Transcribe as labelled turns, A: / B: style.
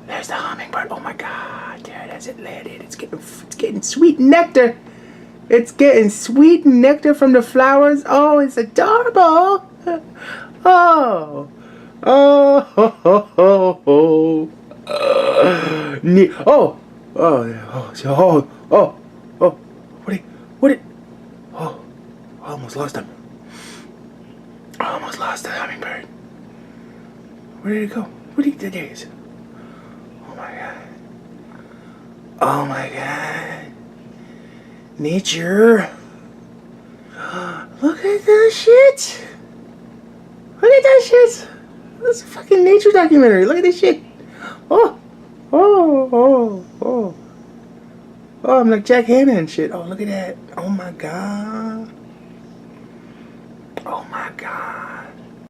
A: There's the hummingbird. Oh my God. There, that's it landed. It's getting sweet nectar. It's getting sweet nectar from the flowers. Oh, it's adorable. Oh. Oh, ho, ho, ho, ho. Oh, what did, oh, I almost lost him. I almost lost the hummingbird. Where did it go? There he is. Oh my God. Oh my God. Nature. Look at that shit. Look at that shit. That's a fucking nature documentary. Look at this shit. Oh. Oh, oh, oh. Oh, I'm like Jack Hanna and shit. Oh, look at that. Oh my God. Oh my God.